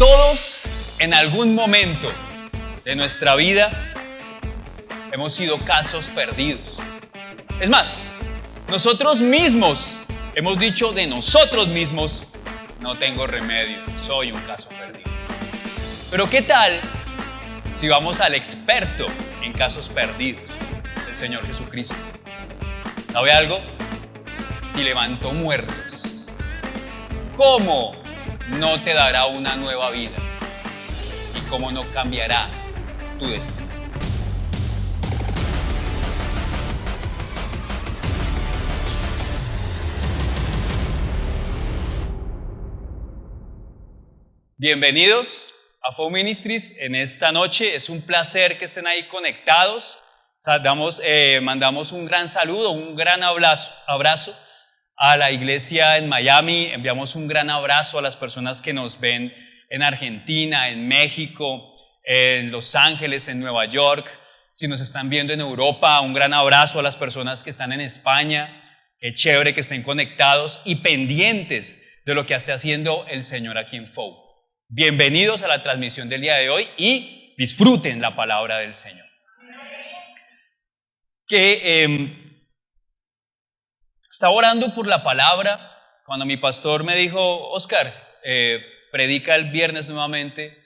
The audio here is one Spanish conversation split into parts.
Todos en algún momento de nuestra vida hemos sido casos perdidos. Es más, nosotros mismos hemos dicho de nosotros mismos: no tengo remedio, soy un caso perdido. Pero ¿qué tal si vamos al experto en casos perdidos, el Señor Jesucristo? ¿Sabe algo? Si levantó muertos, ¿cómo no te dará una nueva vida? ¿Y cómo no cambiará tu destino? Bienvenidos a Flow Ministries en esta noche. Es un placer que estén ahí conectados. Mandamos un gran saludo, un gran abrazo a la iglesia en Miami. Enviamos un gran abrazo a las personas que nos ven en Argentina, en México, en Los Ángeles, en Nueva York. Si nos están viendo en Europa, un gran abrazo a las personas que están en España. Qué chévere que estén conectados y pendientes de lo que esté haciendo el Señor aquí en Flow. Bienvenidos a la transmisión del día de hoy y disfruten la palabra del Señor. Estaba orando por la palabra cuando mi pastor me dijo: Oscar, predica el viernes nuevamente.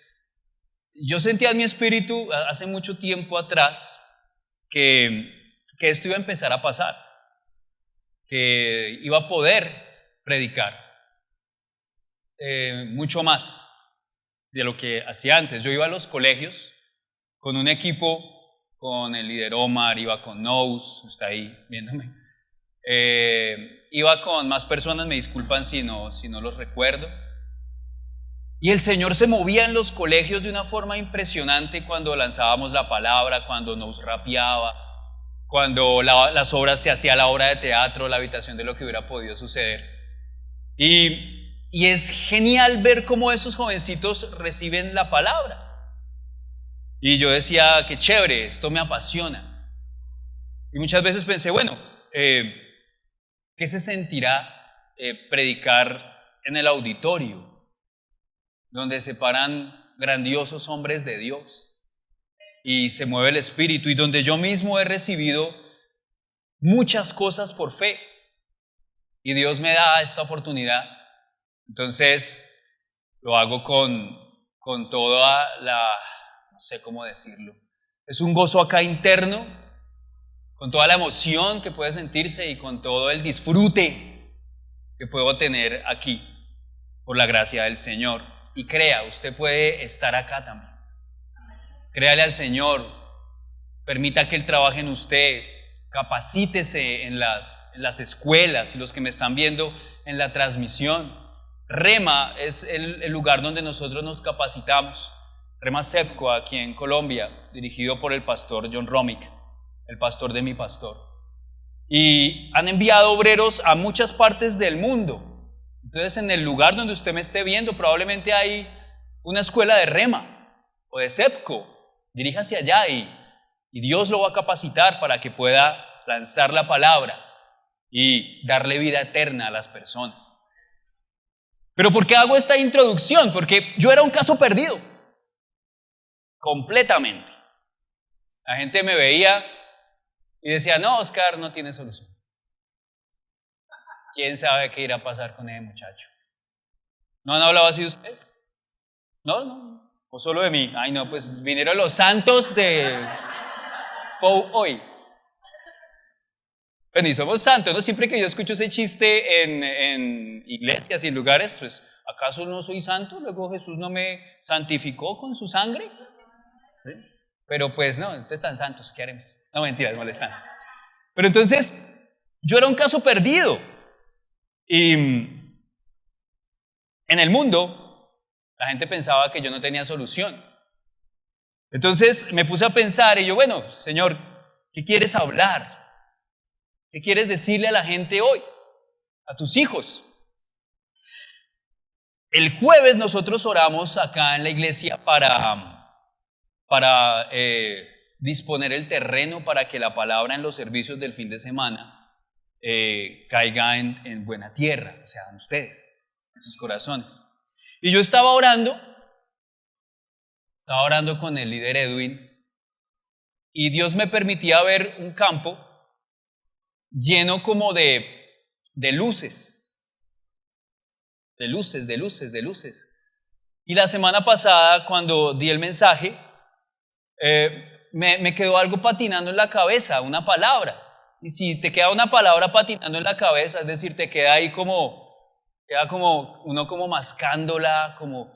Yo sentía en mi espíritu hace mucho tiempo atrás que esto iba a empezar a pasar, que iba a poder predicar mucho más de lo que hacía antes. Yo iba a los colegios con un equipo, con el líder Omar, iba con Nous, está ahí viéndome. Iba con más personas, me disculpan si no los recuerdo. Y el Señor se movía en los colegios de una forma impresionante cuando lanzábamos la palabra, cuando nos rapeaba, cuando las obras se hacía la obra de teatro, la habitación de lo que hubiera podido suceder. Y es genial ver cómo esos jovencitos reciben la palabra. Y yo decía: qué chévere, esto me apasiona. Y muchas veces pensé, bueno, ¿qué se sentirá predicar en el auditorio, donde se paran grandiosos hombres de Dios y se mueve el Espíritu, y donde yo mismo he recibido muchas cosas por fe y Dios me da esta oportunidad? Entonces lo hago con toda la, no sé cómo decirlo, es un gozo acá interno, con toda la emoción que puede sentirse y con todo el disfrute que puedo tener aquí por la gracia del Señor. Y crea, usted puede estar acá también. Créale al Señor, permita que Él trabaje en usted, capacítese en las escuelas, y los que me están viendo en la transmisión. Rema es el lugar donde nosotros nos capacitamos. Rema Sepco, aquí en Colombia, dirigido por el pastor John Romick, el pastor de mi pastor. Y han enviado obreros a muchas partes del mundo. Entonces, en el lugar donde usted me esté viendo, probablemente hay una escuela de Rema o de Sepco. Diríjase allá y Dios lo va a capacitar para que pueda lanzar la palabra y darle vida eterna a las personas. Pero ¿por qué hago esta introducción? Porque yo era un caso perdido, completamente. La gente me veía y decía: no, Oscar no tiene solución. ¿Quién sabe qué irá a pasar con ese muchacho? ¿No han hablado así de ustedes? No, o solo de mí. Ay, no, pues vinieron los santos de Flow hoy. Bueno, y somos santos, ¿no? Siempre que yo escucho ese chiste en iglesias y en lugares, pues, ¿acaso no soy santo? Luego Jesús no me santificó con su sangre. ¿Sí? Pero pues no, entonces están santos, ¿qué haremos? No, mentiras, molestan. Pero entonces, yo era un caso perdido. Y en el mundo, la gente pensaba que yo no tenía solución. Entonces me puse a pensar y yo, bueno, Señor, ¿qué quieres hablar? ¿Qué quieres decirle a la gente hoy? A tus hijos. El jueves nosotros oramos acá en la iglesia para disponer el terreno para que la palabra en los servicios del fin de semana caiga en buena tierra, o sea, en ustedes, en sus corazones. Y yo estaba orando estaba orando con el líder Edwin y Dios me permitía ver un campo lleno como de luces, de luces, de luces, de luces. Y la semana pasada, cuando di el mensaje, me quedó algo patinando en la cabeza, una palabra. Y si te queda una palabra patinando en la cabeza, es decir, te queda ahí queda como uno como mascándola, como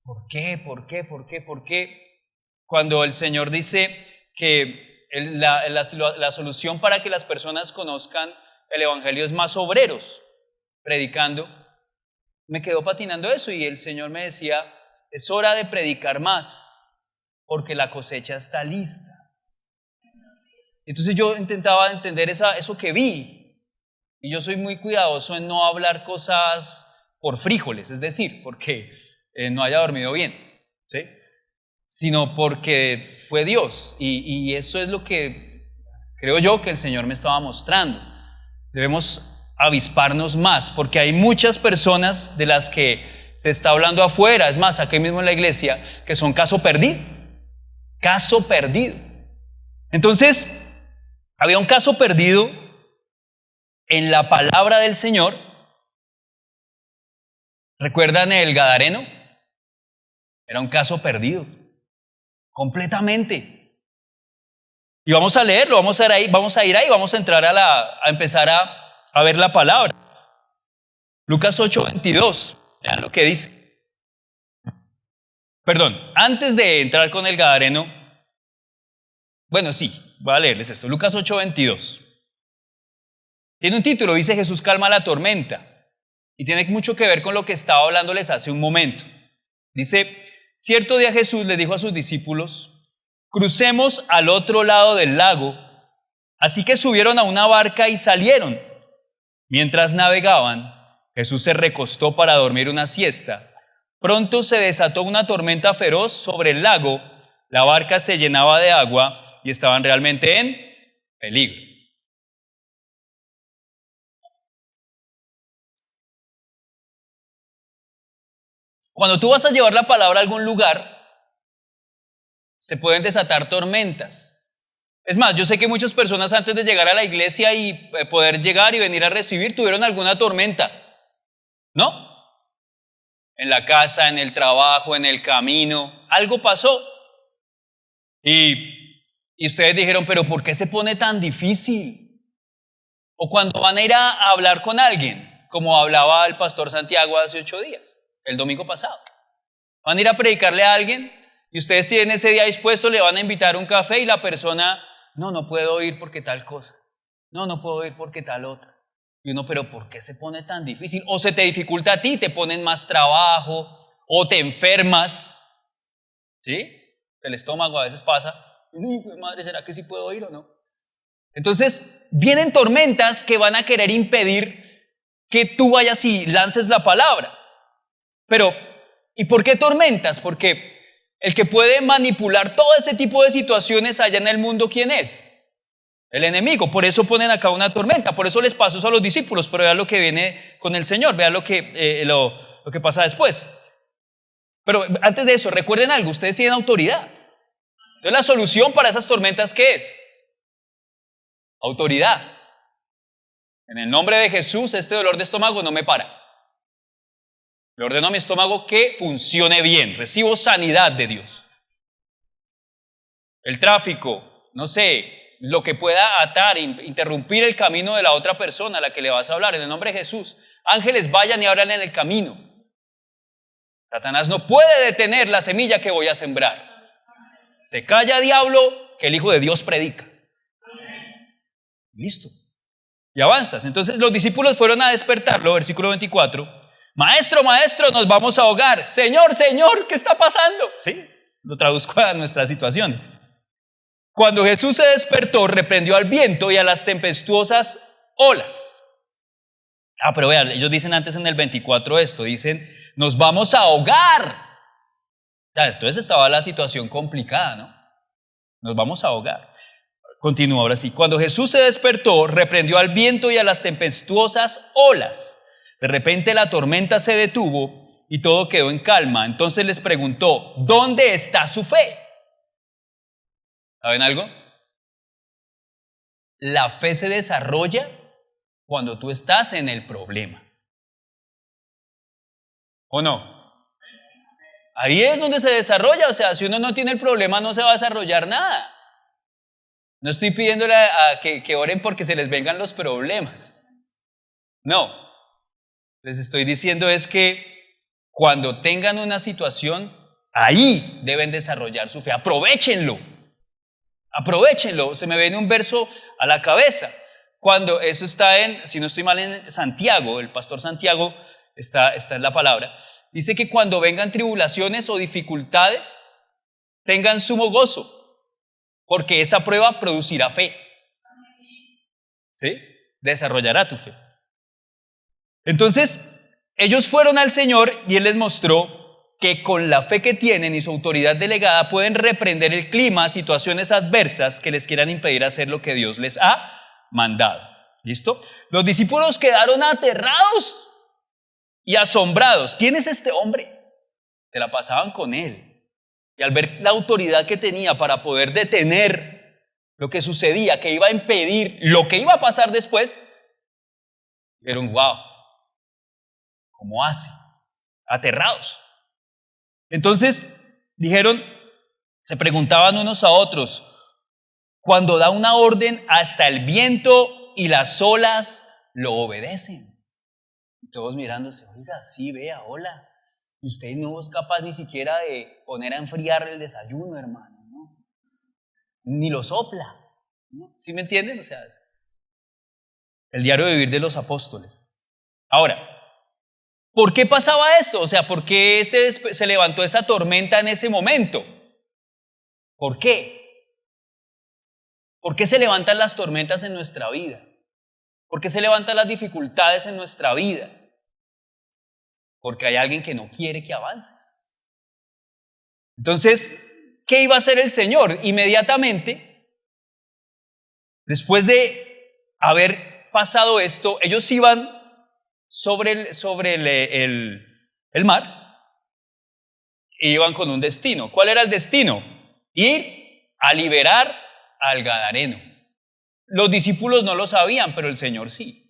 ¿por qué? ¿Por qué? ¿Por qué? ¿Por qué? Cuando el Señor dice que la solución para que las personas conozcan el Evangelio es más obreros predicando, me quedó patinando eso y el Señor me decía, es hora de predicar más porque la cosecha está lista. Entonces yo intentaba entender eso que vi y yo soy muy cuidadoso en no hablar cosas por frijoles, es decir, porque no haya dormido bien, ¿sí? Sino porque fue Dios y eso es lo que creo yo que el Señor me estaba mostrando. Debemos avisparnos más porque hay muchas personas de las que se está hablando afuera, es más, aquí mismo en la iglesia, que son caso perdido. Caso perdido. Entonces, había un caso perdido en la palabra del Señor. ¿Recuerdan el Gadareno? Era un caso perdido, completamente. Y vamos a leerlo, vamos a ir ahí, vamos a entrar a empezar a ver la palabra. Lucas 8:22, vean lo que dice. Perdón, antes de entrar con el Gadareno, bueno, sí, voy a leerles esto. Lucas 8:22. Tiene un título, dice Jesús calma la tormenta. Y tiene mucho que ver con lo que estaba hablándoles hace un momento. Dice, cierto día Jesús les dijo a sus discípulos, crucemos al otro lado del lago. Así que subieron a una barca y salieron. Mientras navegaban, Jesús se recostó para dormir una siesta. Pronto se desató una tormenta feroz sobre el lago. La barca se llenaba de agua y estaban realmente en peligro. Cuando tú vas a llevar la palabra a algún lugar, se pueden desatar tormentas. Es más, yo sé que muchas personas antes de llegar a la iglesia y poder llegar y venir a recibir tuvieron alguna tormenta, ¿no? En la casa, en el trabajo, en el camino, algo pasó. Y ustedes dijeron, pero ¿por qué se pone tan difícil? O cuando van a ir a hablar con alguien, como hablaba el pastor Santiago hace 8 días. El domingo pasado. Van a ir a predicarle a alguien y ustedes tienen ese día dispuesto, le van a invitar un café y la persona, no puedo ir porque tal cosa. No puedo ir porque tal otra. Y uno, pero ¿por qué se pone tan difícil? O se te dificulta a ti, te ponen más trabajo, o te enfermas. ¿Sí? El estómago a veces pasa. Madre, ¿será que sí puedo ir o no? Entonces, vienen tormentas que van a querer impedir que tú vayas y lances la palabra. Pero, ¿y por qué tormentas? Porque el que puede manipular todo ese tipo de situaciones allá en el mundo, ¿quién es? El enemigo. Por eso ponen acá una tormenta. Por eso les pasó eso a los discípulos. Pero vean lo que viene con el Señor. Vean lo que pasa después. Pero antes de eso, recuerden algo. Ustedes tienen autoridad. Entonces, la solución para esas tormentas, ¿qué es? Autoridad. En el nombre de Jesús, este dolor de estómago no me para. Le ordeno a mi estómago que funcione bien. Recibo sanidad de Dios. El tráfico, no sé, lo que pueda atar, interrumpir el camino de la otra persona a la que le vas a hablar. En el nombre de Jesús, ángeles vayan y abran en el camino. Satanás no puede detener la semilla que voy a sembrar. Se calla, diablo, que el Hijo de Dios predica. Listo. Y avanzas. Entonces los discípulos fueron a despertarlo, versículo 24. Maestro, nos vamos a ahogar. Señor, ¿qué está pasando? Sí, lo traduzco a nuestras situaciones. Cuando Jesús se despertó, reprendió al viento y a las tempestuosas olas. Pero vean, ellos dicen antes en el 24 esto, dicen, nos vamos a ahogar. Entonces estaba la situación complicada, ¿no? Nos vamos a ahogar. Continúa ahora sí. Cuando Jesús se despertó, reprendió al viento y a las tempestuosas olas. De repente la tormenta se detuvo y todo quedó en calma. Entonces les preguntó, ¿dónde está su fe? ¿Saben algo? La fe se desarrolla cuando tú estás en el problema. ¿O no? Ahí es donde se desarrolla. O sea, si uno no tiene el problema, no se va a desarrollar nada. No estoy pidiéndole a que oren porque se les vengan los problemas. No. Les estoy diciendo es que cuando tengan una situación, ahí deben desarrollar su fe. Aprovéchenlo. Aprovéchenlo. Se me viene un verso a la cabeza. Cuando eso está si no estoy mal, en Santiago, el pastor Santiago, está en la palabra. Dice que cuando vengan tribulaciones o dificultades, tengan sumo gozo, porque esa prueba producirá fe. ¿Sí? Desarrollará tu fe. Entonces, ellos fueron al Señor y Él les mostró que con la fe que tienen y su autoridad delegada pueden reprender el clima, situaciones adversas que les quieran impedir hacer lo que Dios les ha mandado. ¿Listo? Los discípulos quedaron aterrados y asombrados. ¿Quién es este hombre? Se la pasaban con él. Y al ver la autoridad que tenía para poder detener lo que sucedía, que iba a impedir lo que iba a pasar después, dijeron, wow, ¿cómo hace? Aterrados. Entonces dijeron, se preguntaban unos a otros, cuando da una orden, hasta el viento y las olas lo obedecen. Y todos mirándose, oiga, sí, vea, hola. Y usted no es capaz ni siquiera de poner a enfriar el desayuno, hermano, ¿no? Ni lo sopla, ¿no? ¿Sí me entienden? O sea, el diario de vivir de los apóstoles. Ahora, ¿por qué pasaba esto? O sea, ¿por qué se levantó esa tormenta en ese momento? ¿Por qué? ¿Por qué se levantan las tormentas en nuestra vida? ¿Por qué se levantan las dificultades en nuestra vida? Porque hay alguien que no quiere que avances. Entonces, ¿qué iba a hacer el Señor? Inmediatamente, después de haber pasado esto, ellos iban sobre el mar e iban con un destino. ¿Cuál era el destino? Ir a liberar al Gadareno. Los discípulos no lo sabían, pero el Señor sí.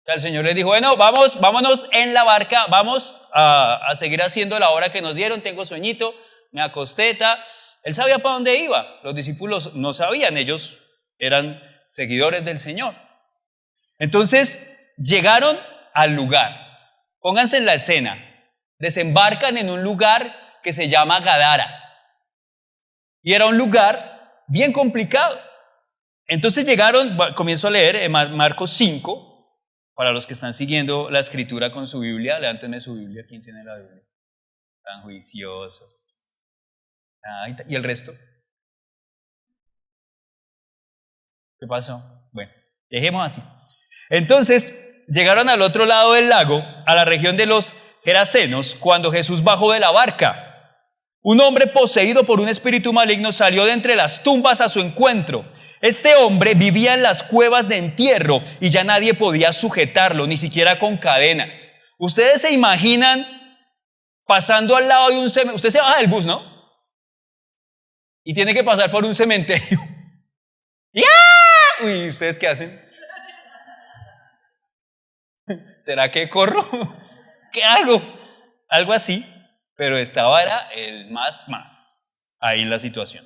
El Señor les dijo, bueno, vámonos en la barca, vamos a seguir haciendo la hora que nos dieron, tengo sueñito, me acosté, Él sabía para dónde iba, los discípulos no sabían, ellos eran seguidores del Señor. Entonces, llegaron al lugar, pónganse en la escena, desembarcan en un lugar que se llama Gadara, y era un lugar bien complicado. Entonces llegaron, comienzo a leer Marcos 5, para los que están siguiendo la escritura con su Biblia, levántenme su Biblia, ¿quién tiene la Biblia? Tan juiciosos. ¿Y el resto? ¿Qué pasó? Bueno, dejemos así. Entonces, llegaron al otro lado del lago, a la región de los Gerasenos, cuando Jesús bajó de la barca. Un hombre poseído por un espíritu maligno salió de entre las tumbas a su encuentro. Este hombre vivía en las cuevas de entierro y ya nadie podía sujetarlo, ni siquiera con cadenas. Ustedes se imaginan pasando al lado de un cementerio. Usted se baja del bus, ¿no? Y tiene que pasar por un cementerio. ¡Ya! Uy, ¿ustedes qué hacen? ¿Será que corro? ¿Qué hago? Algo así. Pero era el más ahí en la situación.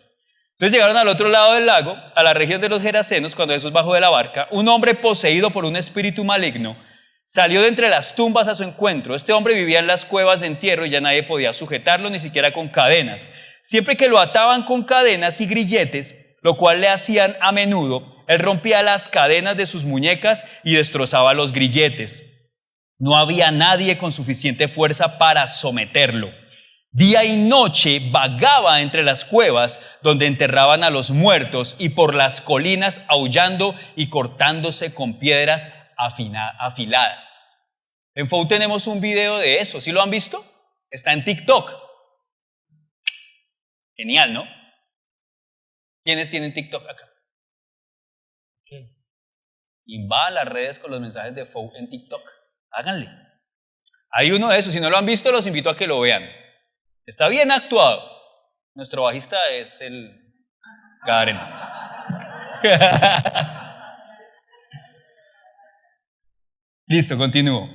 Entonces llegaron al otro lado del lago, a la región de los Gerasenos, cuando Jesús bajó de la barca. Un hombre poseído por un espíritu maligno salió de entre las tumbas a su encuentro. Este hombre vivía en las cuevas de entierro y ya nadie podía sujetarlo, ni siquiera con cadenas. Siempre que lo ataban con cadenas y grilletes, lo cual le hacían a menudo, él rompía las cadenas de sus muñecas y destrozaba los grilletes. No había nadie con suficiente fuerza para someterlo. Día y noche vagaba entre las cuevas donde enterraban a los muertos y por las colinas aullando y cortándose con piedras afiladas. En FOU tenemos un video de eso, ¿sí lo han visto? Está en TikTok. Genial, ¿no? ¿Quiénes tienen TikTok acá? Invada las redes con los mensajes de FOU en TikTok. Háganle. Hay uno de esos, si no lo han visto, los invito a que lo vean. Está bien actuado. Nuestro bajista es el Gadareno. Listo, continúo.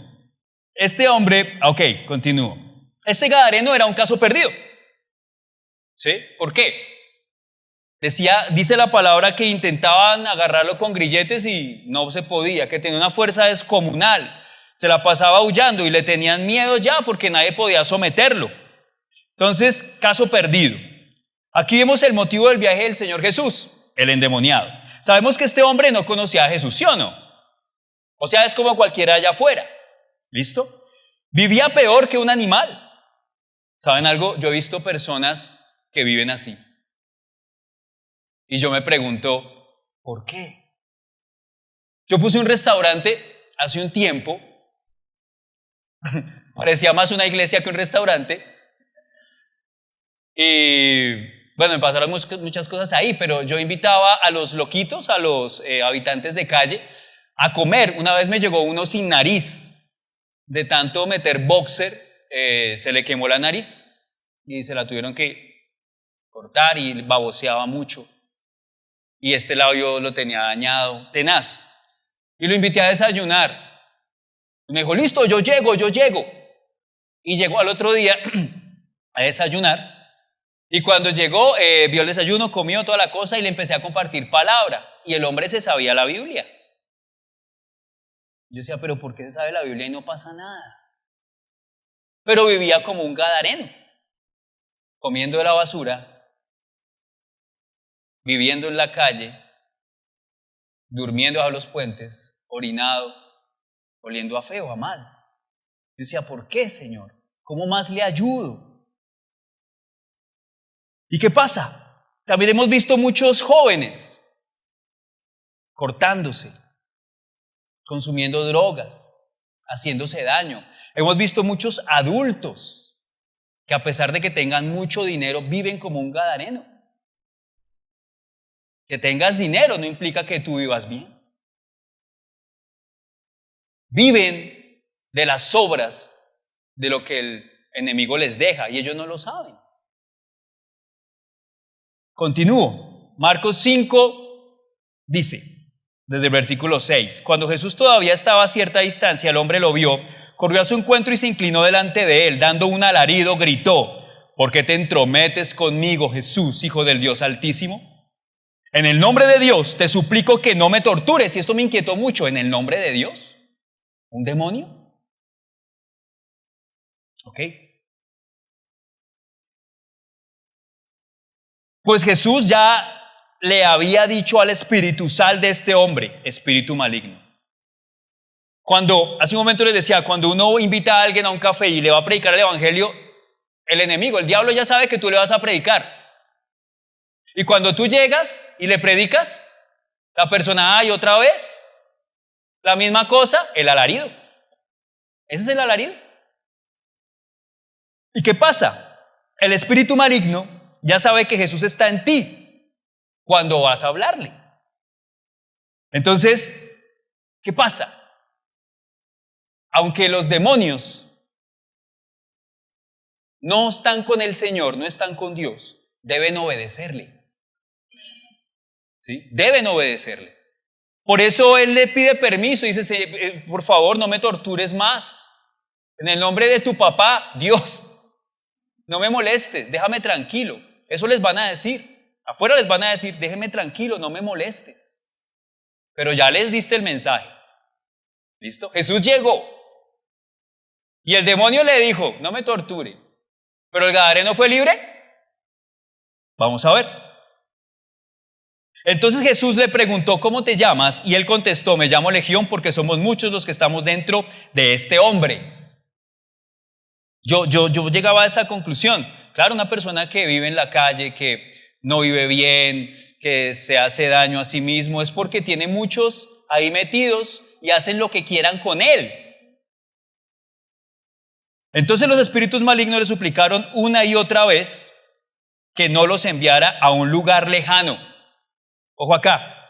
Este hombre, continúo. Este Gadareno era un caso perdido. ¿Sí? ¿Por qué? Dice la palabra que intentaban agarrarlo con grilletes y no se podía, que tenía una fuerza descomunal. Se la pasaba aullando y le tenían miedo ya porque nadie podía someterlo. Entonces, caso perdido. Aquí vemos el motivo del viaje del Señor Jesús, el endemoniado. Sabemos que este hombre no conocía a Jesús, ¿sí o no? O sea, es como cualquiera allá afuera. ¿Listo? Vivía peor que un animal. ¿Saben algo? Yo he visto personas que viven así. Y yo me pregunto, ¿por qué? Yo puse un restaurante hace un tiempo. Parecía más una iglesia que un restaurante. Y bueno, me pasaron muchas cosas ahí, pero yo invitaba a los loquitos, a los habitantes de calle, a comer. Una vez me llegó uno sin nariz. De tanto meter boxer, se le quemó la nariz y se la tuvieron que cortar y baboseaba mucho. Y este labio lo tenía dañado, tenaz. Y lo invité a desayunar. Y me dijo, listo, yo llego. Y llegó al otro día a desayunar. Y cuando llegó, vio el desayuno, comió toda la cosa y le empecé a compartir palabra. Y el hombre se sabía la Biblia. Yo decía, pero ¿por qué se sabe la Biblia y no pasa nada? Pero vivía como un gadareno, comiendo de la basura, viviendo en la calle, durmiendo bajo los puentes, orinado, oliendo a feo, a mal. Yo decía, ¿por qué, Señor? ¿Cómo más le ayudo? ¿Y qué pasa? También hemos visto muchos jóvenes cortándose, consumiendo drogas, haciéndose daño. Hemos visto muchos adultos que a pesar de que tengan mucho dinero, viven como un gadareno. Que tengas dinero no implica que tú vivas bien. Viven de las obras de lo que el enemigo les deja y ellos no lo saben. Continúo. Marcos 5 dice, desde el versículo 6, cuando Jesús todavía estaba a cierta distancia, el hombre lo vio, corrió a su encuentro y se inclinó delante de él, dando un alarido, gritó, ¿por qué te entrometes conmigo, Jesús, Hijo del Dios Altísimo? En el nombre de Dios te suplico que no me tortures. Y esto me inquietó mucho. ¿En el nombre de Dios? ¿Un demonio? ¿Ok? Pues Jesús ya le había dicho al espíritu, sal de este hombre, espíritu maligno. Hace un momento les decía, cuando uno invita a alguien a un café y le va a predicar el evangelio, el enemigo, el diablo ya sabe que tú le vas a predicar. Y cuando tú llegas y le predicas, la persona, y otra vez, la misma cosa, el alarido. Ese es el alarido. ¿Y qué pasa? El espíritu maligno ya sabe que Jesús está en ti cuando vas a hablarle. Entonces, ¿qué pasa? Aunque los demonios no están con el Señor, no están con Dios, deben obedecerle. ¿Sí? Deben obedecerle. Por eso Él le pide permiso y dice, por favor, no me tortures más. En el nombre de tu papá, Dios, no me molestes, déjame tranquilo. Eso les van a decir. Afuera les van a decir, déjeme tranquilo, no me molestes. Pero ya les diste el mensaje. ¿Listo? Jesús llegó. Y el demonio le dijo, no me torture. ¿Pero el gadareno fue libre? Vamos a ver. Entonces Jesús le preguntó, ¿cómo te llamas? Y él contestó, me llamo Legión porque somos muchos los que estamos dentro de este hombre. Yo llegaba a esa conclusión. Claro, una persona que vive en la calle, que no vive bien, que se hace daño a sí mismo, es porque tiene muchos ahí metidos y hacen lo que quieran con él. Entonces los espíritus malignos le suplicaron una y otra vez que no los enviara a un lugar lejano. Ojo acá.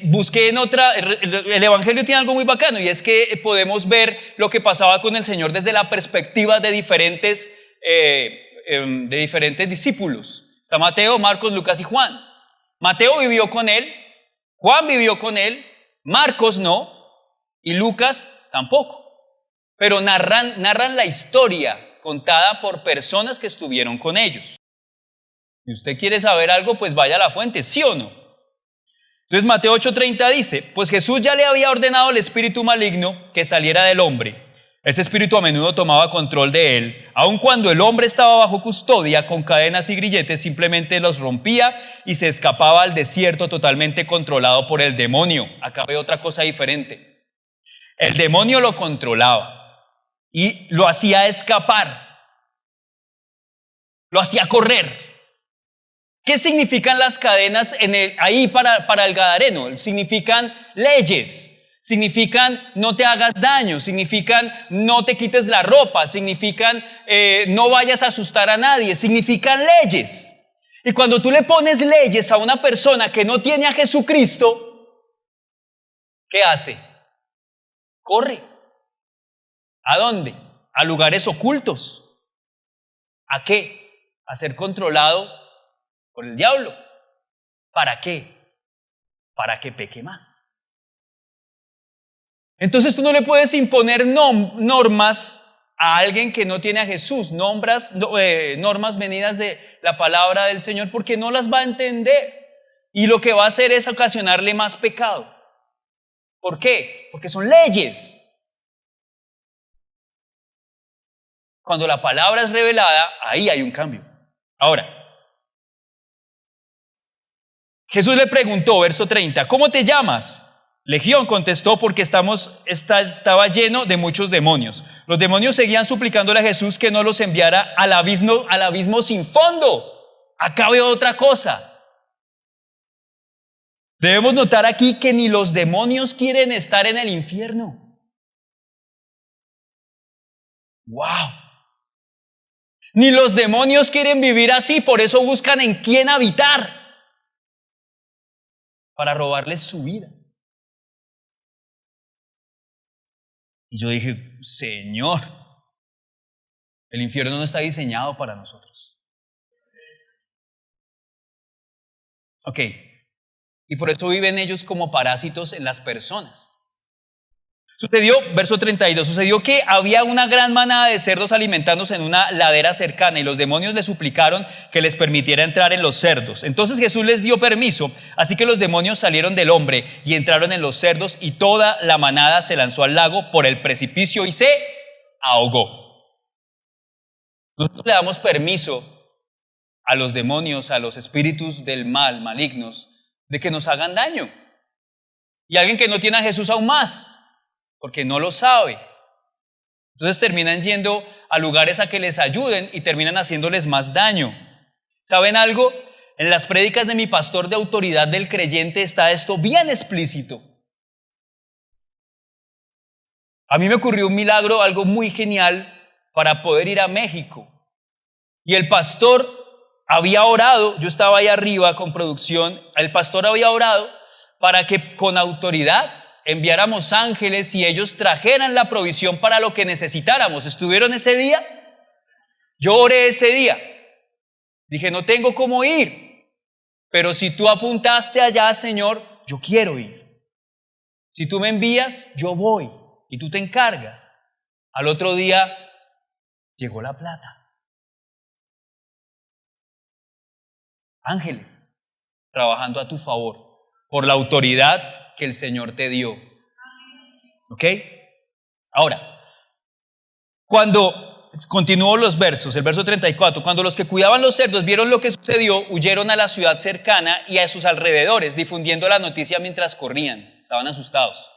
Busqué en otra, el Evangelio tiene algo muy bacano y es que podemos ver lo que pasaba con el Señor desde la perspectiva de diferentes discípulos. Está Mateo, Marcos, Lucas y Juan. Mateo vivió con él, Juan vivió con él, Marcos no y Lucas tampoco. Pero narran la historia contada por personas que estuvieron con ellos. Si usted quiere saber algo, pues vaya a la fuente, ¿sí o no? Entonces Mateo 8:30 dice, pues Jesús ya le había ordenado al espíritu maligno que saliera del hombre. Ese espíritu a menudo tomaba control de él, aun cuando el hombre estaba bajo custodia con cadenas y grilletes, simplemente los rompía y se escapaba al desierto totalmente controlado por el demonio. Acá veo otra cosa diferente. El demonio lo controlaba y lo hacía escapar, lo hacía correr. ¿Qué significan las cadenas ahí para el gadareno? Significan leyes, significan no te hagas daño, significan no te quites la ropa, significan no vayas a asustar a nadie, significan leyes. Y cuando tú le pones leyes a una persona que no tiene a Jesucristo, ¿qué hace? Corre. ¿A dónde? A lugares ocultos. ¿A qué? A ser controlado por el diablo. ¿Para qué? Para que peque más. Entonces tú no le puedes imponer normas a alguien que no tiene a Jesús, normas venidas de la palabra del Señor, porque no las va a entender. Y lo que va a hacer es ocasionarle más pecado. ¿Por qué? Porque son leyes. Cuando la palabra es revelada, ahí hay un cambio. Ahora, Jesús le preguntó, verso 30, ¿cómo te llamas? Legión contestó, porque estaba lleno de muchos demonios. Los demonios seguían suplicándole a Jesús que no los enviara al abismo sin fondo. Acá veo otra cosa. Debemos notar aquí que ni los demonios quieren estar en el infierno. ¡Wow! Ni los demonios quieren vivir así, por eso buscan en quién habitar. Para robarles su vida. Y yo dije, Señor, el infierno no está diseñado para nosotros. Ok, y por eso viven ellos como parásitos en las personas. Sucedió, verso 32, sucedió que había una gran manada de cerdos alimentándose en una ladera cercana y los demonios le suplicaron que les permitiera entrar en los cerdos. Entonces Jesús les dio permiso, así que los demonios salieron del hombre y entraron en los cerdos y toda la manada se lanzó al lago por el precipicio y se ahogó. Nosotros le damos permiso a los demonios, a los espíritus del mal, malignos, de que nos hagan daño. Y alguien que no tiene a Jesús aún más, porque no lo sabe. Entonces terminan yendo a lugares a que les ayuden y terminan haciéndoles más daño. ¿Saben algo? En las prédicas de mi pastor de autoridad del creyente está esto bien explícito. A mí me ocurrió un milagro, algo muy genial, para poder ir a México. Y el pastor había orado, yo estaba ahí arriba con producción, el pastor había orado para que con autoridad enviáramos ángeles y ellos trajeran la provisión para lo que necesitáramos. ¿Estuvieron ese día? Yo oré ese día. Dije, no tengo cómo ir, pero si tú apuntaste allá, Señor, yo quiero ir. Si tú me envías, yo voy y tú te encargas. Al otro día llegó la plata. Ángeles trabajando a tu favor por la autoridad que el Señor te dio. ¿Ok? Ahora, cuando continuó los versos, el verso 34, cuando los que cuidaban los cerdos vieron lo que sucedió, huyeron a la ciudad cercana y a sus alrededores, difundiendo la noticia mientras corrían. Estaban asustados.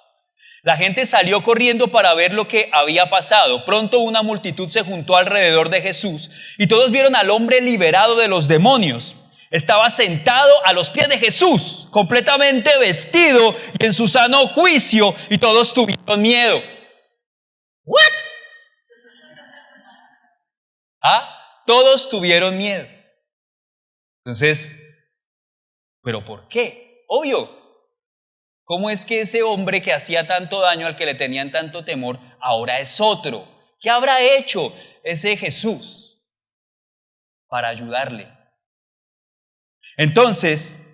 La gente salió corriendo para ver lo que había pasado. Pronto una multitud se juntó alrededor de Jesús y todos vieron al hombre liberado de los demonios. Estaba sentado a los pies de Jesús, completamente vestido y en su sano juicio, y todos tuvieron miedo. ¿What? Todos tuvieron miedo. Entonces, ¿pero por qué? Obvio, ¿Cómo es que ese hombre que hacía tanto daño, al que le tenían tanto temor, ahora es otro? ¿Qué habrá hecho ese Jesús para ayudarle? Entonces,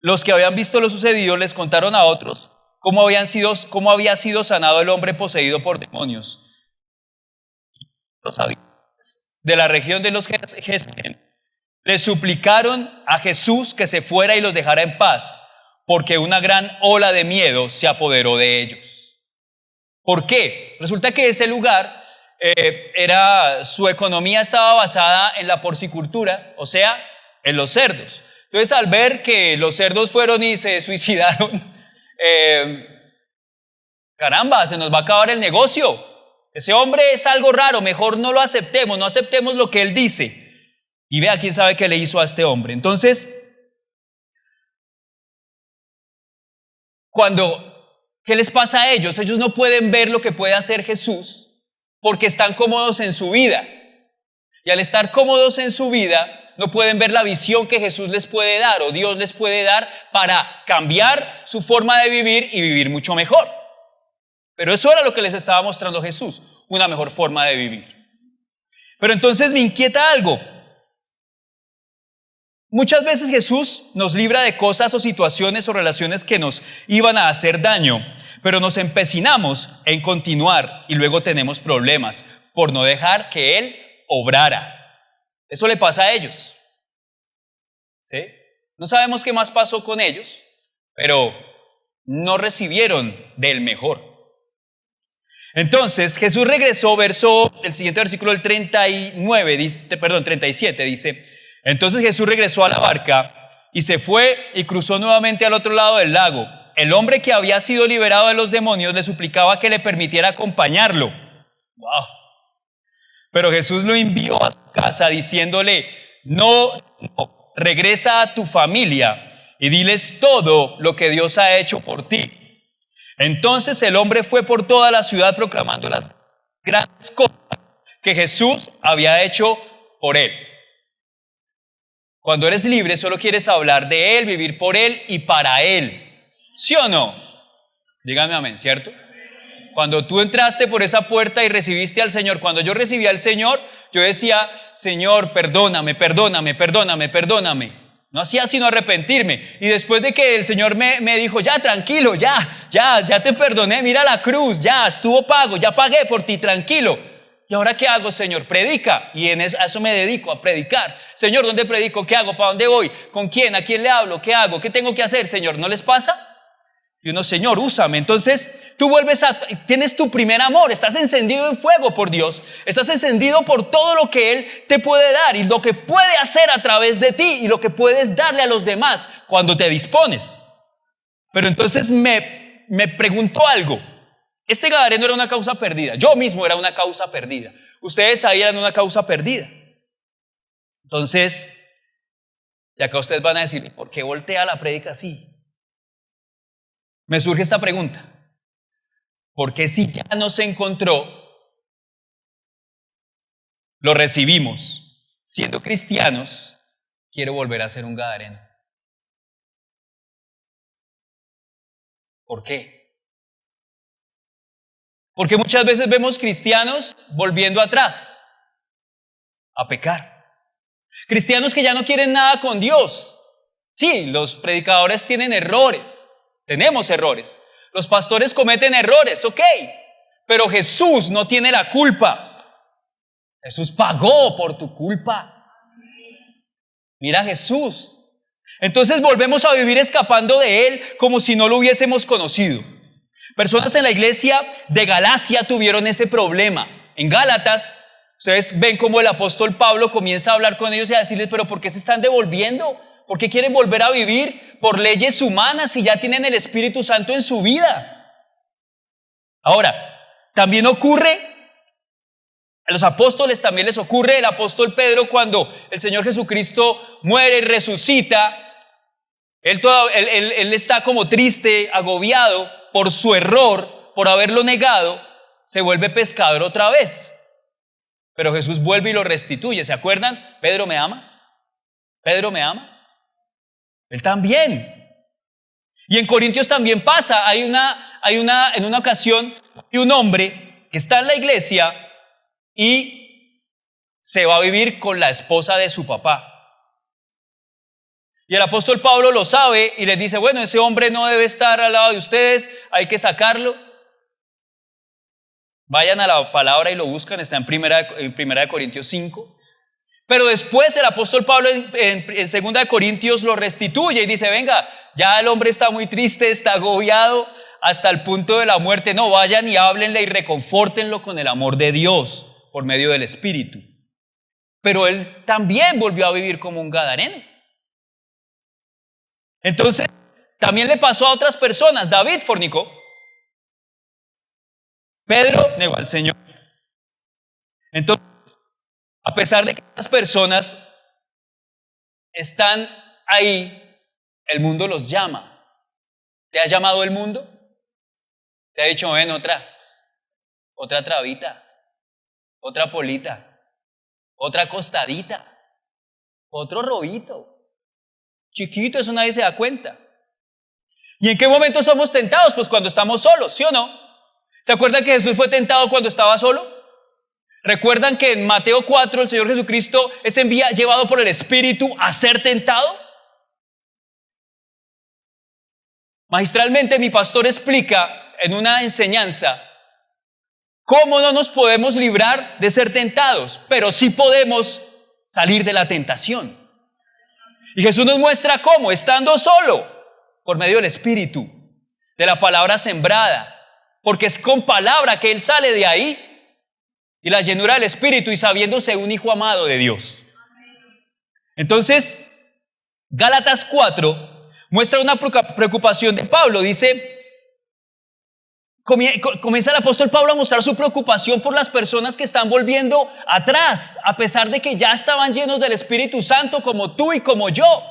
los que habían visto lo sucedido les contaron a otros cómo había sido sanado el hombre poseído por demonios. Los habitantes de la región de los Gesemen le suplicaron a Jesús que se fuera y los dejara en paz, porque una gran ola de miedo se apoderó de ellos. ¿Por qué? Resulta que ese lugar, su economía estaba basada en la porcicultura, o sea, en los cerdos. Entonces, al ver que los cerdos fueron y se suicidaron, caramba, se nos va a acabar el negocio. Ese hombre es algo raro, mejor no lo aceptemos, no aceptemos lo que él dice. Y vea quién sabe qué le hizo a este hombre. Entonces, ¿qué les pasa a ellos? Ellos no pueden ver lo que puede hacer Jesús porque están cómodos en su vida. Y al estar cómodos en su vida, no pueden ver la visión que Jesús les puede dar o Dios les puede dar para cambiar su forma de vivir y vivir mucho mejor. Pero eso era lo que les estaba mostrando Jesús, una mejor forma de vivir. Pero entonces me inquieta algo. Muchas veces Jesús nos libra de cosas o situaciones o relaciones que nos iban a hacer daño, pero nos empecinamos en continuar y luego tenemos problemas por no dejar que Él obrara. Eso le pasa a ellos. ¿Sí? No sabemos qué más pasó con ellos, pero no recibieron del mejor. Entonces Jesús regresó, el siguiente versículo, el 37 dice: entonces Jesús regresó a la barca y se fue y cruzó nuevamente al otro lado del lago. El hombre que había sido liberado de los demonios le suplicaba que le permitiera acompañarlo. ¡Wow! Pero Jesús lo envió a su casa diciéndole: no, regresa a tu familia y diles todo lo que Dios ha hecho por ti. Entonces el hombre fue por toda la ciudad proclamando las grandes cosas que Jesús había hecho por él. Cuando eres libre, solo quieres hablar de Él, vivir por Él y para Él. ¿Sí o no? Dígame amén, ¿cierto? Cuando tú entraste por esa puerta y recibiste al Señor, cuando yo recibí al Señor, yo decía: Señor, perdóname, perdóname, perdóname, perdóname. No hacía sino arrepentirme. Y después de que el Señor me dijo: ya, tranquilo, ya te perdoné, mira la cruz, ya estuvo pago, ya pagué por ti, tranquilo. ¿Y ahora qué hago, Señor? Predica. Y a eso me dedico, a predicar. Señor, ¿dónde predico? ¿Qué hago? ¿Para dónde voy? ¿Con quién? ¿A quién le hablo? ¿Qué hago? ¿Qué tengo que hacer, Señor? ¿No les pasa? Y uno: Señor, úsame. Entonces tú tienes tu primer amor, estás encendido en fuego por Dios, estás encendido por todo lo que Él te puede dar y lo que puede hacer a través de ti y lo que puedes darle a los demás cuando te dispones. Pero entonces me preguntó algo. Este gadareno era una causa perdida. Yo mismo era una causa perdida. Ustedes ahí eran una causa perdida. Entonces, y acá ustedes van a decir: ¿por qué voltea la prédica así? Me surge esta pregunta: ¿por qué si ya nos encontró, lo recibimos, siendo cristianos, quiero volver a ser un gadareno? ¿Por qué? Porque muchas veces vemos cristianos volviendo atrás a pecar. Cristianos que ya no quieren nada con Dios. Sí, los predicadores tienen errores, tenemos errores. Los pastores cometen errores, ok. Pero Jesús no tiene la culpa. Jesús pagó por tu culpa. Mira a Jesús. Entonces volvemos a vivir escapando de Él como si no lo hubiésemos conocido. Personas en la iglesia de Galacia tuvieron ese problema. En Gálatas, ustedes ven cómo el apóstol Pablo comienza a hablar con ellos y a decirles: ¿pero por qué se están devolviendo? ¿Por qué quieren volver a vivir por leyes humanas si ya tienen el Espíritu Santo en su vida? Ahora, también ocurre, a los apóstoles también les ocurre. El apóstol Pedro, cuando el Señor Jesucristo muere y resucita, él está como triste, agobiado por su error, por haberlo negado, se vuelve pescador otra vez. Pero Jesús vuelve y lo restituye. ¿Se acuerdan? Pedro, ¿me amas? Pedro, ¿me amas? Él también. Y en Corintios también pasa, en una ocasión, hay un hombre que está en la iglesia y se va a vivir con la esposa de su papá. Y el apóstol Pablo lo sabe y les dice, bueno, ese hombre no debe estar al lado de ustedes, hay que sacarlo. Vayan a la palabra y lo buscan, está en primera de Corintios 5. Pero después el apóstol Pablo en segunda de Corintios lo restituye y dice, venga, ya el hombre está muy triste, está agobiado hasta el punto de la muerte. No, vayan y háblenle y reconfórtenlo con el amor de Dios por medio del Espíritu. Pero él también volvió a vivir como un gadareno. Entonces, también le pasó a otras personas. David fornicó. Pedro negó al Señor. Entonces, a pesar de que las personas están ahí, el mundo los llama. ¿Te ha llamado el mundo? Te ha dicho, ven, otra trabita, otra polita, otra costadita, otro robito. Chiquito, eso nadie se da cuenta. ¿Y en qué momento somos tentados? Pues cuando estamos solos, ¿sí o no? ¿Se acuerdan que Jesús fue tentado cuando estaba solo? ¿Recuerdan que en Mateo 4 el Señor Jesucristo es llevado por el Espíritu a ser tentado? Magistralmente mi pastor explica en una enseñanza cómo no nos podemos librar de ser tentados, pero sí podemos salir de la tentación. Y Jesús nos muestra cómo, estando solo, por medio del Espíritu, de la palabra sembrada, porque es con palabra que Él sale de ahí, y la llenura del Espíritu, y sabiéndose un hijo amado de Dios. Entonces, Gálatas 4 muestra una preocupación de Pablo. Dice, comienza el apóstol Pablo a mostrar su preocupación por las personas que están volviendo atrás, a pesar de que ya estaban llenos del Espíritu Santo como tú y como yo.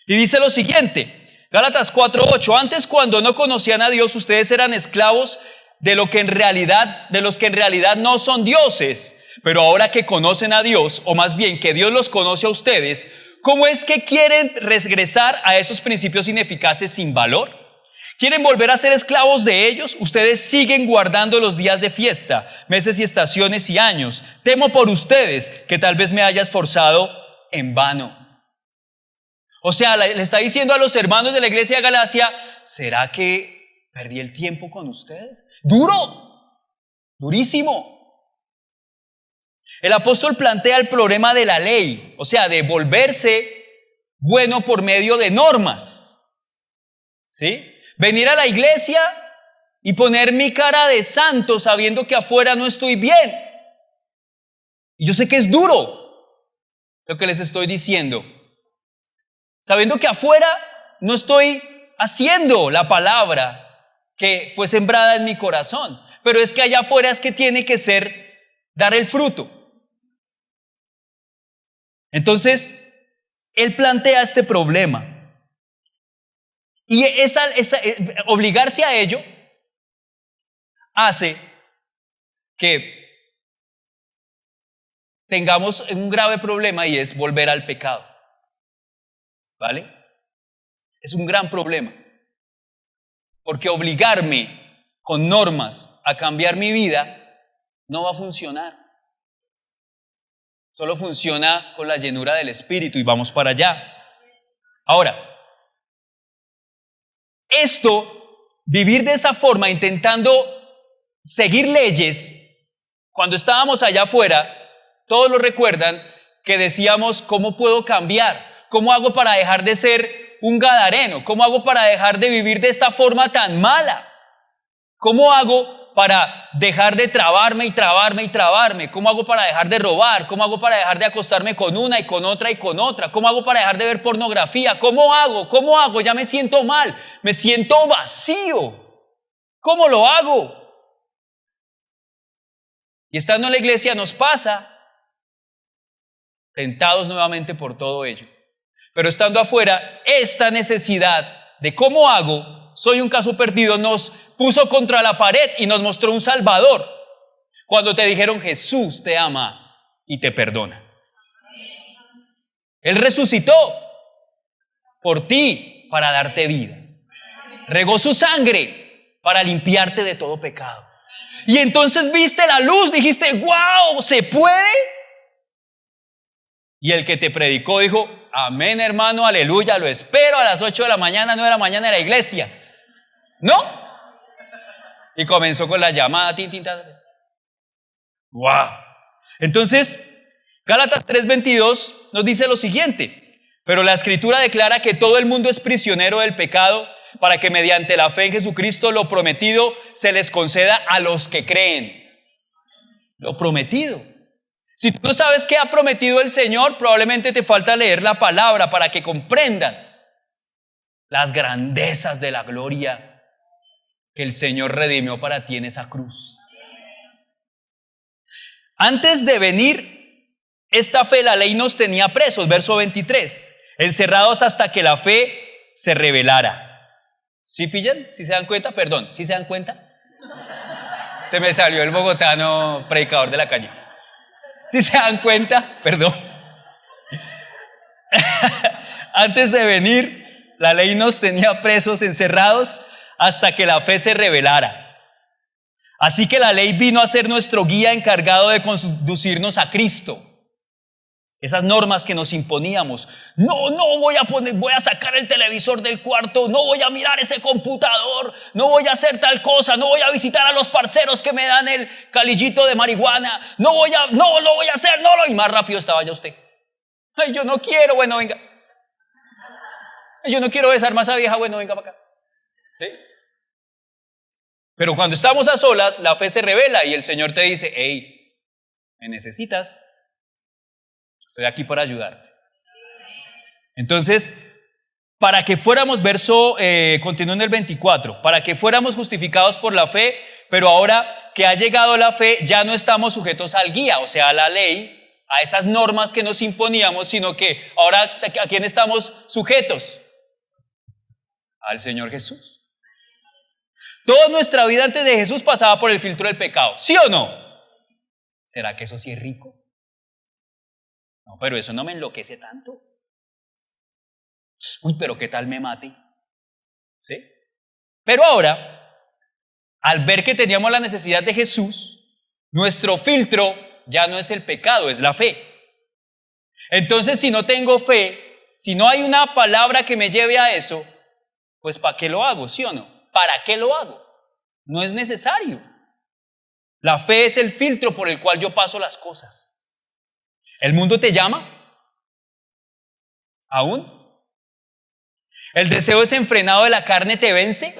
Y dice lo siguiente, Gálatas 4:8, antes cuando no conocían a Dios, ustedes eran esclavos de los que en realidad no son dioses, pero ahora que conocen a Dios, o más bien que Dios los conoce a ustedes, ¿cómo es que quieren regresar a esos principios ineficaces sin valor? ¿Quieren volver a ser esclavos de ellos? Ustedes siguen guardando los días de fiesta, meses y estaciones y años. Temo por ustedes que tal vez me haya esforzado en vano. O sea, le está diciendo a los hermanos de la iglesia de Galacia, ¿será que perdí el tiempo con ustedes? Durísimo. El apóstol plantea el problema de la ley, o sea, de volverse bueno por medio de normas. ¿Sí? Venir a la iglesia y poner mi cara de santo sabiendo que afuera no estoy bien. Y yo sé que es duro lo que les estoy diciendo. Sabiendo que afuera no estoy haciendo la palabra que fue sembrada en mi corazón. Pero es que allá afuera es que tiene que dar el fruto. Entonces, él plantea este problema. Y obligarse a ello hace que tengamos un grave problema, y es volver al pecado. ¿Vale? Es un gran problema. Porque obligarme con normas a cambiar mi vida no va a funcionar. Solo funciona con la llenura del Espíritu, y vamos para allá. Ahora, vivir de esa forma, intentando seguir leyes, cuando estábamos allá afuera, todos lo recuerdan, que decíamos, ¿cómo puedo cambiar? ¿Cómo hago para dejar de ser un gadareno? ¿Cómo hago para dejar de vivir de esta forma tan mala? ¿Cómo hago para dejar de trabarme? ¿Cómo hago para dejar de robar? ¿Cómo hago para dejar de acostarme con una y con otra y con otra? ¿Cómo hago para dejar de ver pornografía? ¿Cómo hago? Ya me siento mal, me siento vacío. ¿Cómo lo hago? Y estando en la iglesia nos pasa, tentados nuevamente por todo ello. Pero estando afuera, esta necesidad de cómo hago, soy un caso perdido, nos puso contra la pared y nos mostró un Salvador. Cuando te dijeron, Jesús te ama y te perdona. Él resucitó por ti para darte vida. Regó su sangre para limpiarte de todo pecado. Y entonces viste la luz, dijiste, wow, ¿se puede? Y el que te predicó dijo, amén, hermano, aleluya, lo espero a las 8 de la mañana, 9 de la mañana en la iglesia. ¿No? Y comenzó con la llamada, tin, tin, tin. Wow. Entonces, Gálatas 3:22 nos dice lo siguiente: pero la Escritura declara que todo el mundo es prisionero del pecado, para que mediante la fe en Jesucristo lo prometido se les conceda a los que creen. Lo prometido. Si tú no sabes qué ha prometido el Señor, probablemente te falta leer la palabra para que comprendas las grandezas de la gloria que el Señor redimió para ti en esa cruz. Antes de venir esta fe, la ley nos tenía presos, verso 23, encerrados hasta que la fe se revelara. ¿Sí pillan? ¿Sí se dan cuenta? Perdón, ¿sí se dan cuenta? Se me salió el bogotano predicador de la calle. ¿Sí se dan cuenta? Perdón. Antes de venir, la ley nos tenía presos, encerrados, hasta que la fe se revelara. Así que la ley vino a ser nuestro guía encargado de conducirnos a Cristo. Esas normas que nos imponíamos. No voy a sacar el televisor del cuarto, no voy a mirar ese computador, no voy a hacer tal cosa, no voy a visitar a los parceros que me dan el calillito de marihuana, no lo voy a hacer, y más rápido estaba ya usted. Ay, yo no quiero, bueno, venga. Ay, yo no quiero besar más a vieja, bueno, venga para acá. ¿Sí? Pero cuando estamos a solas, la fe se revela y el Señor te dice, hey, ¿me necesitas? Estoy aquí para ayudarte. Entonces, para que fuéramos, continúa en el 24, para que fuéramos justificados por la fe, pero ahora que ha llegado la fe, ya no estamos sujetos al guía, o sea, a la ley, a esas normas que nos imponíamos, sino que ahora, ¿a quién estamos sujetos? Al Señor Jesús. Toda nuestra vida antes de Jesús pasaba por el filtro del pecado, ¿sí o no? ¿Será que eso sí es rico? No, pero eso no me enloquece tanto. Uy, pero ¿qué tal me mate? ¿Sí? Pero ahora, al ver que teníamos la necesidad de Jesús, nuestro filtro ya no es el pecado, es la fe. Entonces, si no tengo fe, si no hay una palabra que me lleve a eso, pues ¿para qué lo hago? ¿Sí o no? ¿Para qué lo hago? No es necesario. La fe es el filtro por el cual yo paso las cosas. ¿El mundo te llama? ¿Aún? ¿El deseo desenfrenado de la carne te vence?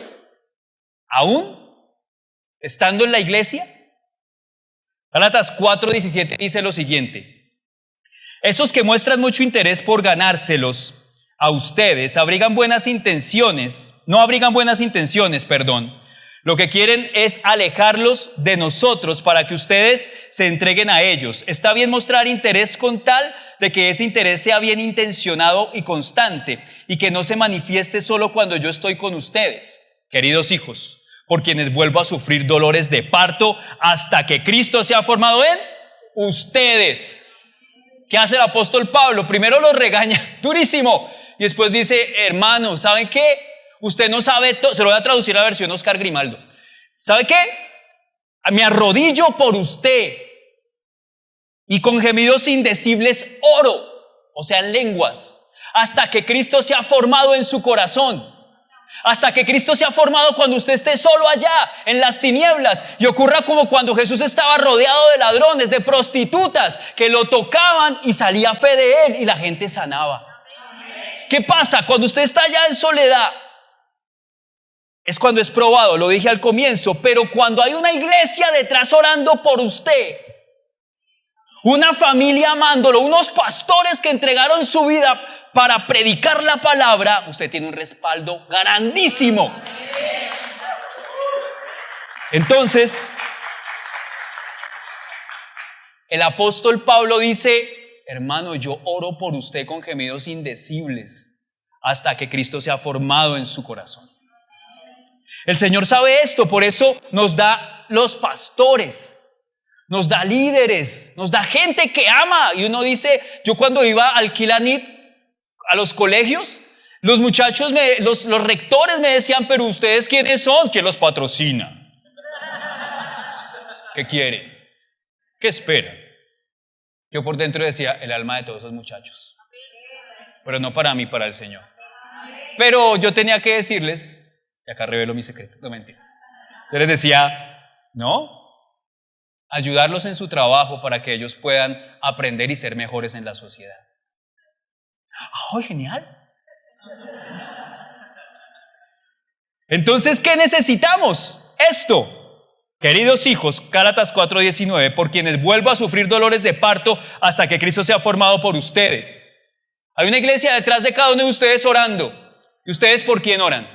¿Aún? ¿Estando en la iglesia? Gálatas 4:17 dice lo siguiente: esos que muestran mucho interés por ganárselos a ustedes no abrigan buenas intenciones, Lo que quieren es alejarlos de nosotros para que ustedes se entreguen a ellos. Está bien mostrar interés con tal de que ese interés sea bien intencionado y constante y que no se manifieste solo cuando yo estoy con ustedes, queridos hijos, por quienes vuelvo a sufrir dolores de parto hasta que Cristo sea formado en ustedes. ¿Qué hace el apóstol Pablo? Primero los regaña durísimo y después dice, hermanos, ¿saben qué? Usted no sabe todo. Se lo voy a traducir a la versión Oscar Grimaldo. ¿Sabe qué? Me arrodillo por usted y con gemidos indecibles oro, o sea, en lenguas, hasta que Cristo sea formado en su corazón. Hasta que Cristo sea formado cuando usted esté solo allá en las tinieblas y ocurra como cuando Jesús estaba rodeado de ladrones, de prostitutas que lo tocaban y salía fe de él y la gente sanaba. ¿Qué pasa? Cuando usted está allá en soledad, es cuando es probado, lo dije al comienzo, pero cuando hay una iglesia detrás orando por usted, una familia amándolo, unos pastores que entregaron su vida para predicar la palabra, usted tiene un respaldo grandísimo. Entonces, el apóstol Pablo dice, hermano, yo oro por usted con gemidos indecibles hasta que Cristo sea formado en su corazón. El Señor sabe esto, por eso nos da los pastores, nos da líderes, nos da gente que ama. Y uno dice, yo cuando iba al Kilanit, a los colegios, Los muchachos, los rectores me decían, pero ¿ustedes quiénes son? ¿Quién los patrocina? ¿Qué quieren? ¿Qué esperan? Yo por dentro decía, el alma de todos esos muchachos. Pero no para mí, para el Señor. Pero yo tenía que decirles, y acá revelo mi secreto, no mentiras. Yo les decía, no, ayudarlos en su trabajo para que ellos puedan aprender y ser mejores en la sociedad. ¡Ay, genial! Entonces, ¿qué necesitamos? Esto. Queridos hijos, Gálatas 4:19, por quienes vuelvo a sufrir dolores de parto hasta que Cristo sea formado por ustedes. Hay una iglesia detrás de cada uno de ustedes orando. ¿Y ustedes por quién oran?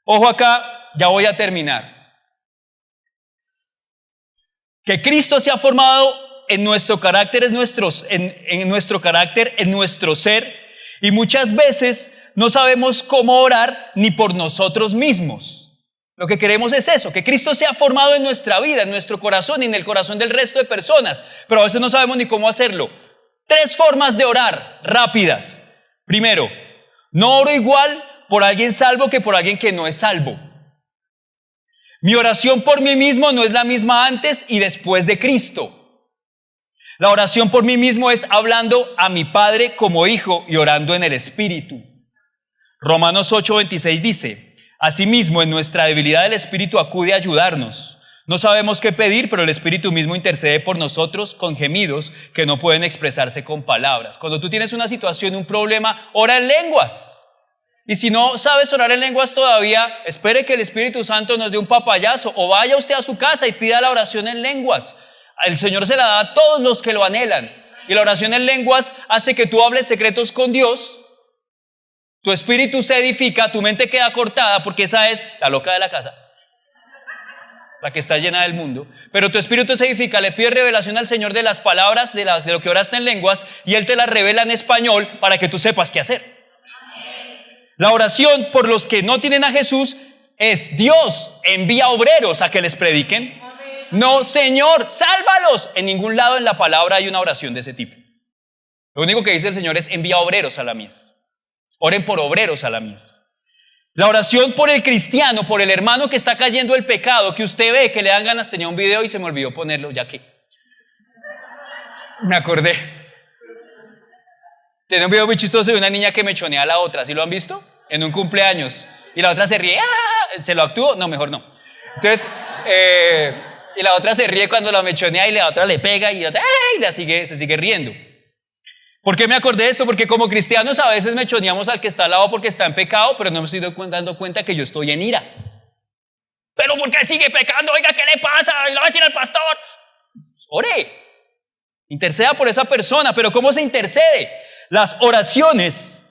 Ojo acá, ya voy a terminar. Que Cristo sea formado en nuestro carácter, en nuestro carácter, en nuestro ser. Y muchas veces no sabemos cómo orar ni por nosotros mismos. Lo que queremos es eso, que Cristo sea formado en nuestra vida, en nuestro corazón y en el corazón del resto de personas. Pero a veces no sabemos ni cómo hacerlo. 3 formas de orar rápidas. Primero, no oro igual por alguien salvo que por alguien que no es salvo. Mi oración por mí mismo no es la misma antes y después de Cristo. La oración por mí mismo es hablando a mi Padre como hijo y orando en el Espíritu. Romanos 8:26 dice, asimismo en nuestra debilidad el Espíritu acude a ayudarnos. No sabemos qué pedir, pero el Espíritu mismo intercede por nosotros con gemidos que no pueden expresarse con palabras. Cuando tú tienes una situación, un problema, ora en lenguas. Y si no sabes orar en lenguas todavía, espere que el Espíritu Santo nos dé un papayazo o vaya usted a su casa y pida la oración en lenguas. El Señor se la da a todos los que lo anhelan. Y la oración en lenguas hace que tú hables secretos con Dios. Tu espíritu se edifica, tu mente queda cortada porque esa es la loca de la casa, la que está llena del mundo. Pero tu espíritu se edifica, le pide revelación al Señor de las palabras, de lo que oraste en lenguas y Él te las revela en español para que tú sepas qué hacer. La oración por los que no tienen a Jesús es: Dios, envía obreros a que les prediquen. No, Señor, sálvalos. En ningún lado en la palabra hay una oración de ese tipo. Lo único que dice el Señor es: envía obreros a la mies. Oren por obreros a la mies. La oración por el cristiano, por el hermano que está cayendo el pecado, que usted ve que le dan ganas. Tenía un video y se me olvidó ponerlo, ya que me acordé. Tenía un video muy chistoso de una niña que mechonea a la otra. ¿Sí lo han visto? En un cumpleaños. Y la otra se ríe. ¡Ah! ¿Se lo actuó? No, mejor no. Entonces, y la otra se ríe cuando la mechonea y la otra le pega y la otra se sigue riendo. ¿Por qué me acordé de esto? Porque como cristianos a veces mechoneamos al que está al lado porque está en pecado, pero no me estoy dando cuenta que yo estoy en ira. ¿Pero por qué sigue pecando? Oiga, ¿qué le pasa? Y le va a decir al pastor. Ore. Interceda por esa persona. ¿Pero cómo se intercede? Las oraciones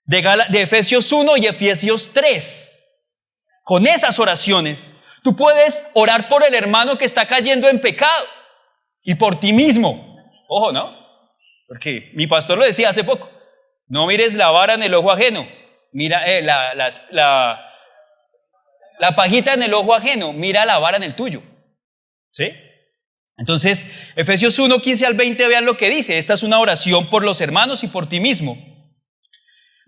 de Efesios 1 y Efesios 3. Con esas oraciones tú puedes orar por el hermano que está cayendo en pecado y por ti mismo. Ojo, ¿no? Porque mi pastor lo decía hace poco: no mires la vara en el ojo ajeno, mira la pajita en el ojo ajeno, mira la vara en el tuyo. ¿Sí? Entonces, Efesios 1, 15 al 20, vean lo que dice. Esta es una oración por los hermanos y por ti mismo.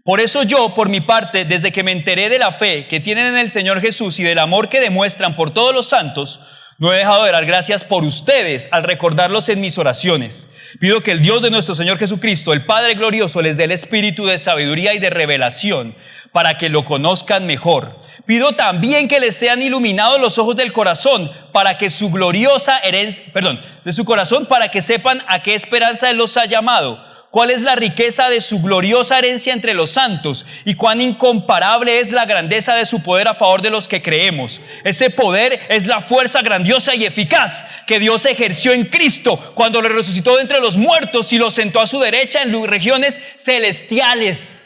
Por eso yo, por mi parte, desde que me enteré de la fe que tienen en el Señor Jesús y del amor que demuestran por todos los santos, no he dejado de dar gracias por ustedes al recordarlos en mis oraciones. Pido que el Dios de nuestro Señor Jesucristo, el Padre glorioso, les dé el espíritu de sabiduría y de revelación para que lo conozcan mejor. Pido también que les sean iluminados los ojos del corazón para que su gloriosa herencia, de su corazón, para que sepan a qué esperanza Él los ha llamado, cuál es la riqueza de su gloriosa herencia entre los santos y cuán incomparable es la grandeza de su poder a favor de los que creemos. Ese poder es la fuerza grandiosa y eficaz que Dios ejerció en Cristo cuando lo resucitó de entre los muertos y lo sentó a su derecha en regiones celestiales.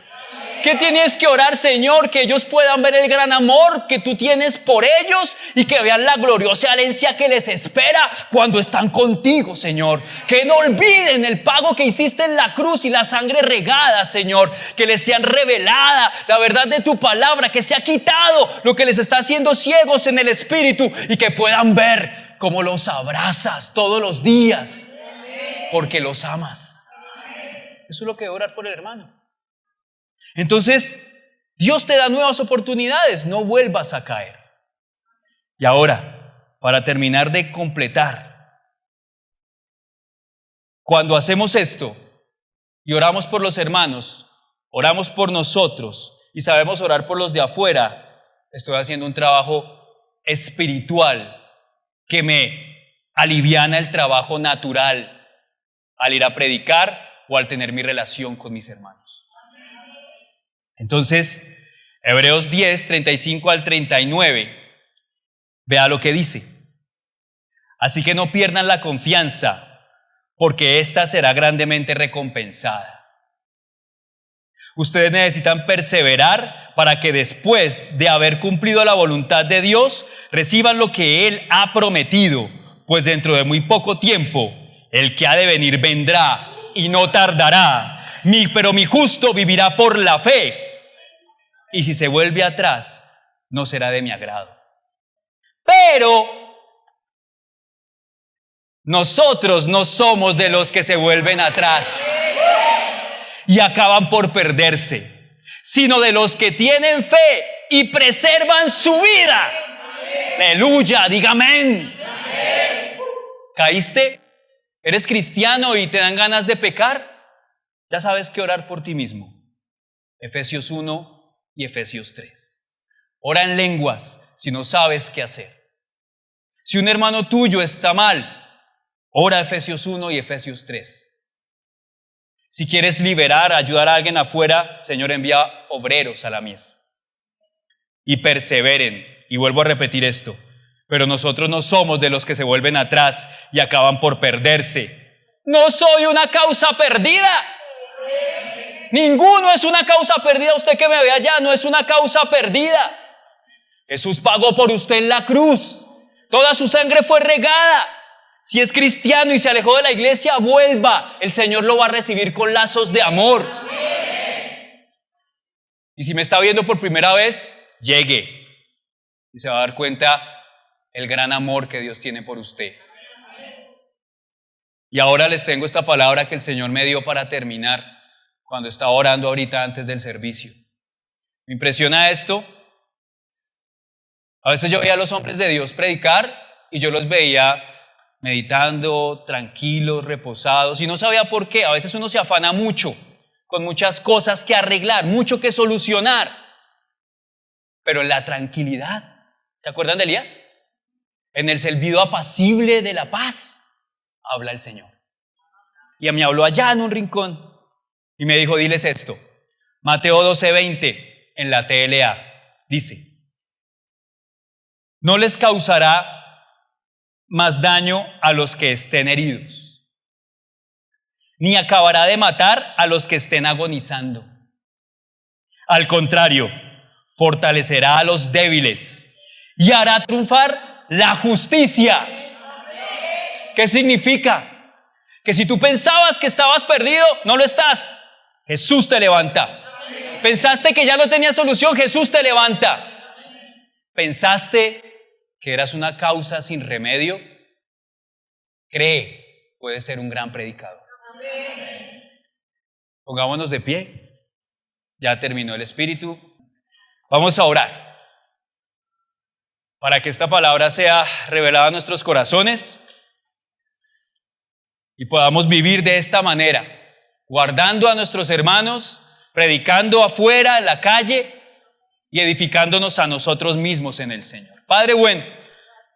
¿Qué tienes que orar, Señor? Que ellos puedan ver el gran amor que tú tienes por ellos y que vean la gloriosa herencia que les espera cuando están contigo, Señor. Que no olviden el pago que hiciste en la cruz y la sangre regada, Señor. Que les sean revelada la verdad de tu palabra, que se ha quitado lo que les está haciendo ciegos en el espíritu y que puedan ver cómo los abrazas todos los días porque los amas. Eso es lo que es orar por el hermano. Entonces, Dios te da nuevas oportunidades, no vuelvas a caer. Y ahora, para terminar de completar, cuando hacemos esto y oramos por los hermanos, oramos por nosotros y sabemos orar por los de afuera, estoy haciendo un trabajo espiritual que me aliviana el trabajo natural al ir a predicar o al tener mi relación con mis hermanos. Entonces, Hebreos 10, 35 al 39, vea lo que dice. Así que no pierdan la confianza, porque ésta será grandemente recompensada. Ustedes necesitan perseverar para que después de haber cumplido la voluntad de Dios, reciban lo que Él ha prometido, pues dentro de muy poco tiempo, el que ha de venir vendrá y no tardará. Pero mi justo vivirá por la fe. Y si se vuelve atrás, no será de mi agrado. Pero nosotros no somos de los que se vuelven atrás y acaban por perderse, sino de los que tienen fe y preservan su vida. Aleluya, diga amén. ¿Caíste? ¿Eres cristiano y te dan ganas de pecar? Ya sabes que orar por ti mismo. Efesios 1 y Efesios 3. Ora en lenguas si no sabes qué hacer. Si un hermano tuyo está mal, ora Efesios 1 y Efesios 3. Si quieres liberar, ayudar a alguien afuera, Señor, envía obreros a la mies. Y perseveren. Y vuelvo a repetir esto. Pero nosotros no somos de los que se vuelven atrás y acaban por perderse. No soy una causa perdida. Ninguno es una causa perdida. Usted que me ve allá no es una causa perdida. Jesús pagó por usted en la cruz. Toda su sangre fue regada. Si es cristiano y se alejó de la iglesia, vuelva. El Señor lo va a recibir con lazos de amor. Y si me está viendo por primera vez, llegue. Y se va a dar cuenta el gran amor que Dios tiene por usted. Y ahora les tengo esta palabra que el Señor me dio para terminar cuando estaba orando ahorita antes del servicio. Me impresiona esto. A veces yo veía a los hombres de Dios predicar y yo los veía meditando, tranquilos, reposados, y no sabía por qué. A veces uno se afana mucho, con muchas cosas que arreglar, mucho que solucionar. Pero en la tranquilidad, ¿se acuerdan de Elías? En el silbido apacible de la paz, habla el Señor. Y me habló allá en un rincón y me dijo, diles esto. Mateo 12:20 en la TLA dice: no les causará más daño a los que estén heridos, ni acabará de matar a los que estén agonizando. Al contrario, fortalecerá a los débiles y hará triunfar la justicia. ¿Qué significa? Que si tú pensabas que estabas perdido, no lo estás. Jesús te levanta. Pensaste que ya no tenía solución, Jesús te levanta. Pensaste que eras una causa sin remedio, cree, puedes ser un gran predicador. Pongámonos de pie. Ya terminó el Espíritu. Vamos a orar para que esta palabra sea revelada a nuestros corazones y podamos vivir de esta manera, guardando a nuestros hermanos, predicando afuera, en la calle y edificándonos a nosotros mismos en el Señor. Padre bueno,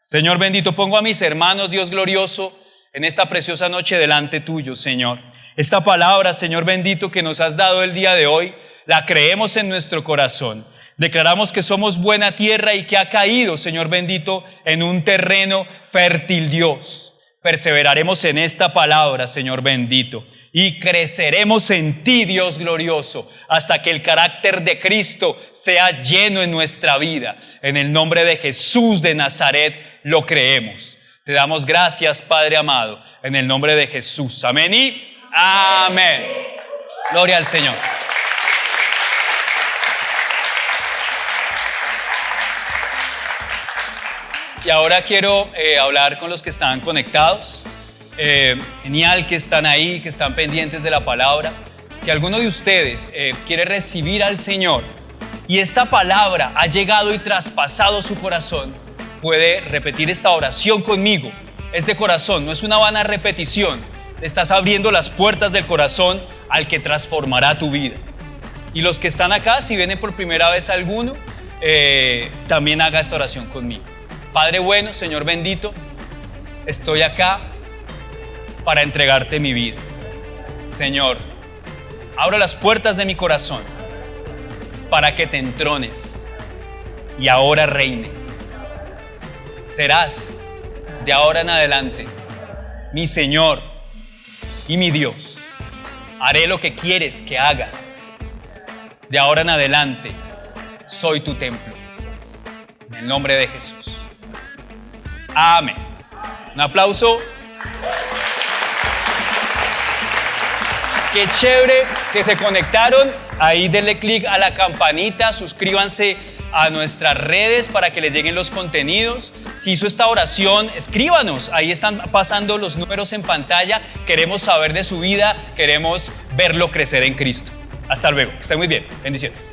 Señor bendito, pongo a mis hermanos, Dios glorioso, en esta preciosa noche delante tuyo, Señor. Esta palabra, Señor bendito, que nos has dado el día de hoy, la creemos en nuestro corazón. Declaramos que somos buena tierra y que ha caído, Señor bendito, en un terreno fértil, Dios. Perseveraremos en esta palabra, Señor bendito, y creceremos en ti, Dios glorioso, hasta que el carácter de Cristo sea lleno en nuestra vida. En el nombre de Jesús de Nazaret lo creemos. Te damos gracias, Padre amado, en el nombre de Jesús. Amén y amén. Gloria al Señor. Y ahora quiero hablar con los que están conectados. Genial que están ahí, que están pendientes de la palabra. Si alguno de ustedes quiere recibir al Señor y esta palabra ha llegado y traspasado su corazón, puede repetir esta oración conmigo. Es de corazón, no es una vana repetición. Estás abriendo las puertas del corazón al que transformará tu vida. Y los que están acá, si vienen por primera vez alguno, también haga esta oración conmigo. Padre bueno, Señor bendito, estoy acá para entregarte mi vida. Señor, abro las puertas de mi corazón para que te entrones y ahora reines. Serás de ahora en adelante mi Señor y mi Dios. Haré lo que quieres que haga. De ahora en adelante soy tu templo. En el nombre de Jesús. Amén. Un aplauso. Qué chévere que se conectaron. Ahí denle clic a la campanita, suscríbanse a nuestras redes para que les lleguen los contenidos. Si hizo esta oración, escríbanos. Ahí están pasando los números en pantalla. Queremos saber de su vida, queremos verlo crecer en Cristo. Hasta luego, que estén muy bien. Bendiciones.